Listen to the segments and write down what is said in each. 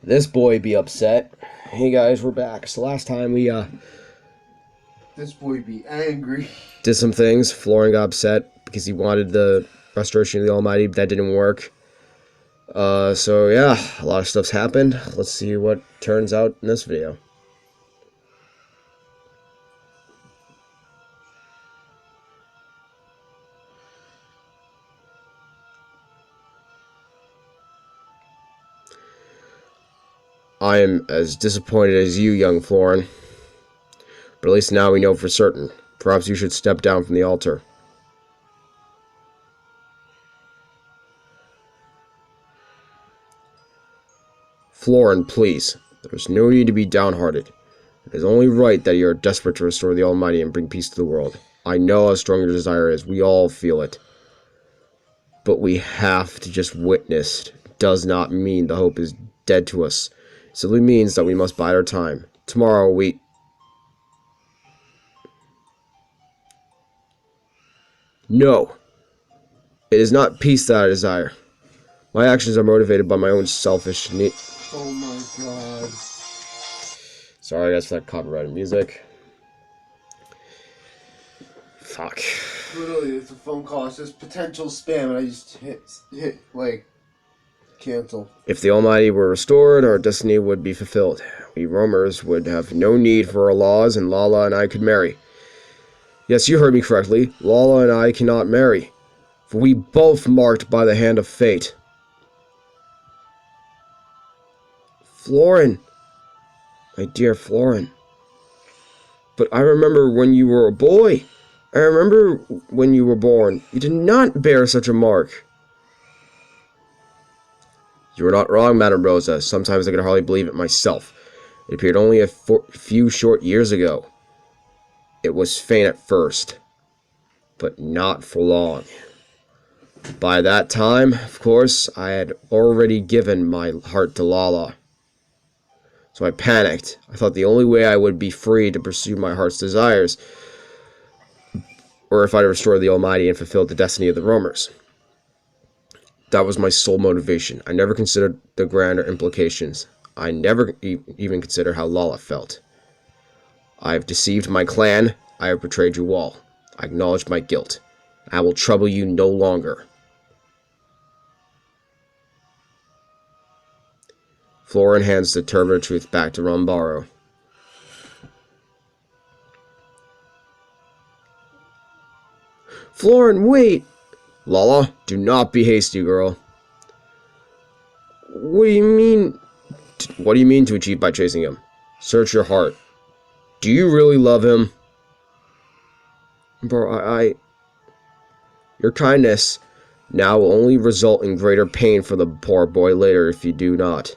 This boy be upset. Hey guys, we're back. So last time we This boy be angry. did some things. Florin got upset because he wanted the restoration of the Almighty, but that didn't work. So yeah, a lot of stuff's happened. Let's see what turns out in this video. I am as disappointed as you, young Florin. But at least now we know for certain. Perhaps you should step down from the altar. Florin, please. There's no need to be downhearted. It is only right that you are desperate to restore the Almighty and bring peace to the world. I know how strong your desire is. We all feel it. But we have to just witness. Does not mean the hope is dead to us. It simply means that we must bide our time. Tomorrow we... No. It is not peace that I desire. My actions are motivated by my own selfish need. Oh my god. Sorry guys for that copyrighted music. Fuck. Literally, it's a phone call. It says potential spam, and I just hit like, cancel. If the Almighty were restored, our destiny would be fulfilled. We roamers would have no need for our laws, and Lala and I could marry. Yes, you heard me correctly. Lala and I cannot marry, for we both marked by the hand of fate. Florin. My dear Florin. But I remember when you were a boy. I remember when you were born. You did not bear such a mark. You were not wrong, Madame Rosa. Sometimes I could hardly believe it myself. It appeared only a few short years ago. It was faint at first, but not for long. By that time, of course, I had already given my heart to Lala. So I panicked. I thought the only way I would be free to pursue my heart's desires, or if I restored the Almighty and fulfilled the destiny of the roamers. That was my sole motivation. I never considered the grander implications. I never even considered how Lala felt. I have deceived my clan. I have betrayed you all. I acknowledge my guilt. I will trouble you no longer. Florin hands the turban of truth back to Rambaro. Florin, wait! Lala, do not be hasty, girl. What do you mean? What do you mean to achieve by chasing him? Search your heart. Do you really love him? Bro, Your kindness now will only result in greater pain for the poor boy later if you do not.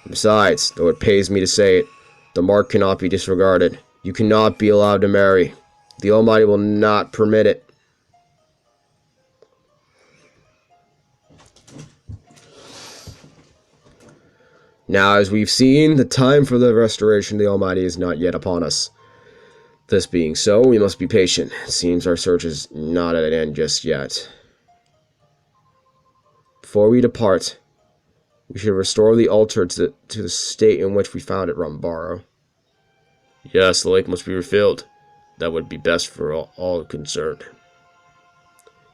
Besides, though it pains me to say it, the mark cannot be disregarded. You cannot be allowed to marry. The Almighty will not permit it. Now, as we've seen, the time for the restoration of the Almighty is not yet upon us. This being so, we must be patient. It seems our search is not at an end just yet. Before we depart, we should restore the altar to the state in which we found it, Rambaro. Yes, the lake must be refilled. That would be best for all concerned.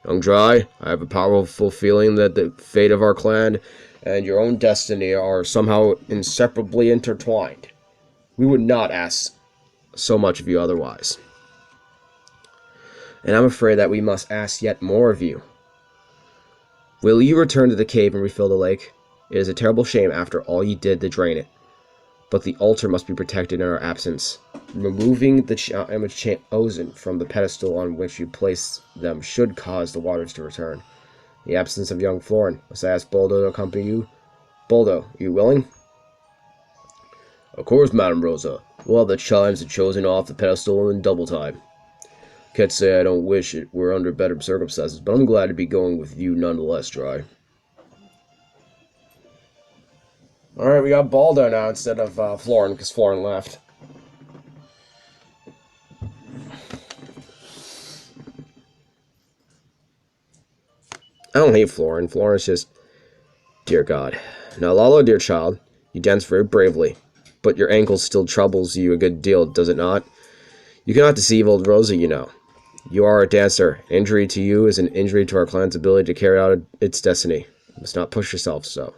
Young Dry, I have a powerful feeling that the fate of our clan and your own destiny are somehow inseparably intertwined. We would not ask so much of you otherwise. And I'm afraid that we must ask yet more of you. Will you return to the cave and refill the lake? It is a terrible shame after all you did to drain it. But the altar must be protected in our absence. Removing the image chosen from the pedestal on which you place them should cause the waters to return. In the absence of young Florin, must I ask Boldo to accompany you? Boldo, are you willing? Of course, Madame Rosa. We'll have the chimes chosen off the pedestal in double time. Can't say I don't wish it were under better circumstances, but I'm glad to be going with you nonetheless, Dry. Alright, we got Baldo now instead of Florin, because Florin left. I don't hate Florin. Florin's just... Dear God. Now, Lala, dear child, You dance very bravely, but your ankle still troubles you a good deal, does it not? You cannot deceive old Rosa, you know. You are a dancer. Injury to you is an injury to our clan's ability to carry out its destiny. You must not push yourself so.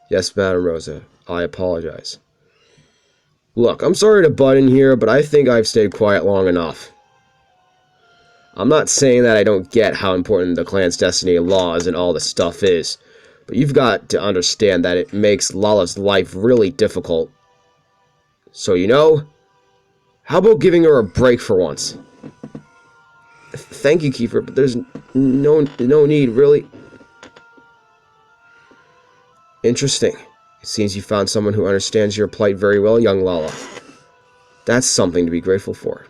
Yes, Madam Rosa, I apologize. Look, I'm sorry to butt in here, but I think I've stayed quiet long enough. I'm not saying that I don't get how important the clan's destiny and laws and all this stuff is, but you've got to understand that it makes Lala's life really difficult. So, you know, how about giving her a break for once? Thank you, Kiefer, but there's no need, really. Interesting. It seems you found someone who understands your plight very well, young Lala. That's something to be grateful for.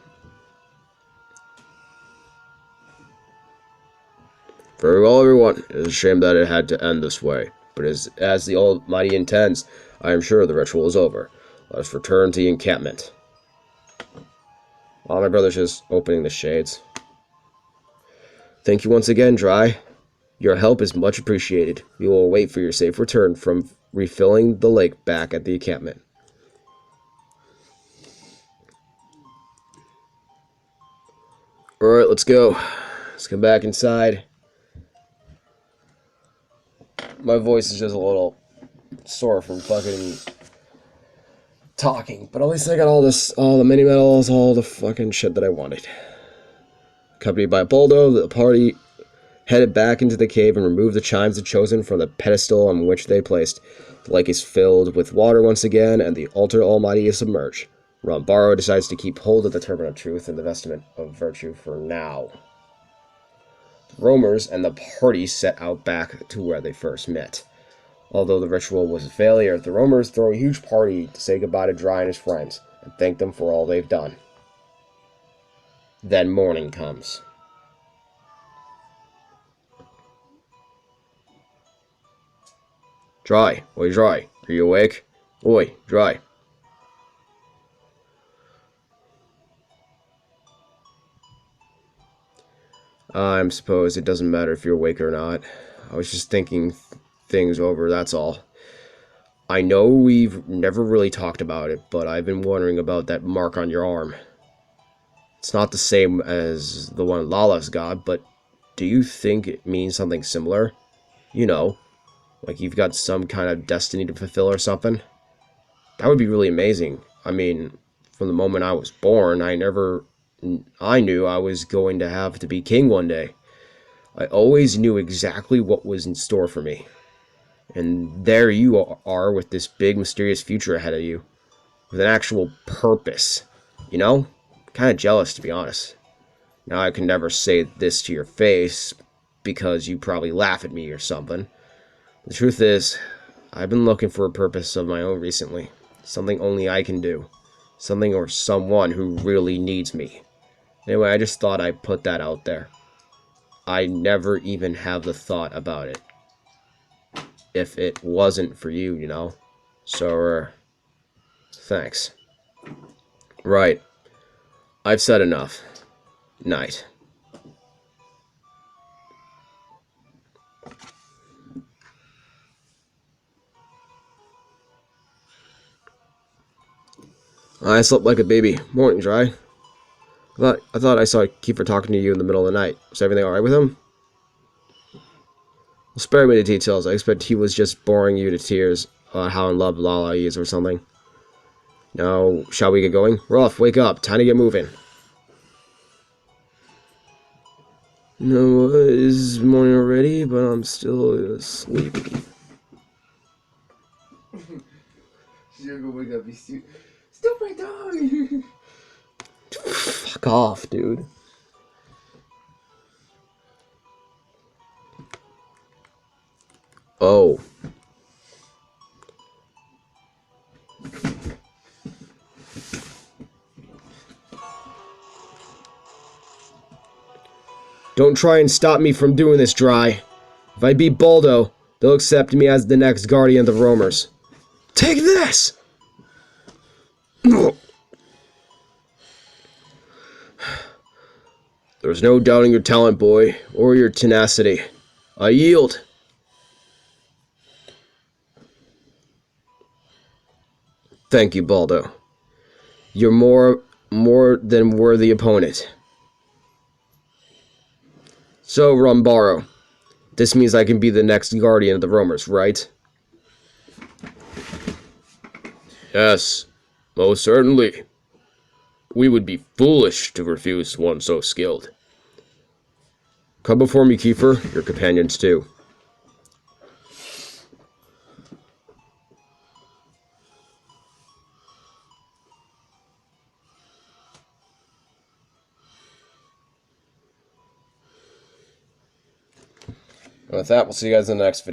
Very well, everyone. It is a shame that it had to end this way, but as the Almighty intends, I am sure the ritual is over. Let us return to the encampment. While my brother's just opening the shades. Thank you once again, Dry. Your help is much appreciated. We will wait for your safe return from refilling the lake back at the encampment. Alright, let's go. Let's come back inside. My voice is just a little sore from fucking talking, but at least I got all the mini medals, all the fucking shit that I wanted. Accompanied by Boldo, the party headed back into the cave and removed the chimes chosen from the pedestal on which they placed. The lake is filled with water once again, and the altar almighty is submerged. Rambaro decides to keep hold of the turban of truth and the vestment of virtue for now. The roamers and the party set out back to where they first met. Although the ritual was a failure, the roamers throw a huge party to say goodbye to Dry and his friends, and thank them for all they've done. Then morning comes. Dry. Oi, Dry. Are you awake? Oi, Dry. I suppose it doesn't matter if you're awake or not. I was just thinking things over, that's all. I know we've never really talked about it, but I've been wondering about that mark on your arm. It's not the same as the one Lala's got, but do you think it means something similar? You know, like you've got some kind of destiny to fulfill or something? That would be really amazing. I mean, from the moment I was born, I knew I was going to have to be king one day. I always knew exactly what was in store for me. And there you are with this big mysterious future ahead of you. With an actual purpose. You know? Kind of jealous, to be honest. Now I can never say this to your face because you probably laugh at me or something. The truth is, I've been looking for a purpose of my own recently. Something only I can do. Something or someone who really needs me. Anyway, I just thought I'd put that out there. I never even have the thought about it. If it wasn't for you, you know. So, thanks. Right. I've said enough. Night. I slept like a baby. Morning, Dry. I thought I saw Kiefer talking to you in the middle of the night. Was everything alright with him? Well, spare me the details. I expect he was just boring you to tears about how in love Lala is or something. Now, shall we get going? Rolf, wake up. Time to get moving. No, it is morning already, but I'm still sleepy. She's gonna wake up. He's stupid dog. Fuck off, dude. Oh. Don't try and stop me from doing this, Dry. If I beat Baldo, they'll accept me as the next guardian of the roamers. Take this! There's no doubting your talent, boy, or your tenacity. I yield. Thank you, Baldo. You're more than worthy opponent. So, Rumbaro, this means I can be the next guardian of the roamers, right? Yes, most certainly. We would be foolish to refuse one so skilled. Come before me, Kiefer, your companions too. With that, we'll see you guys in the next video.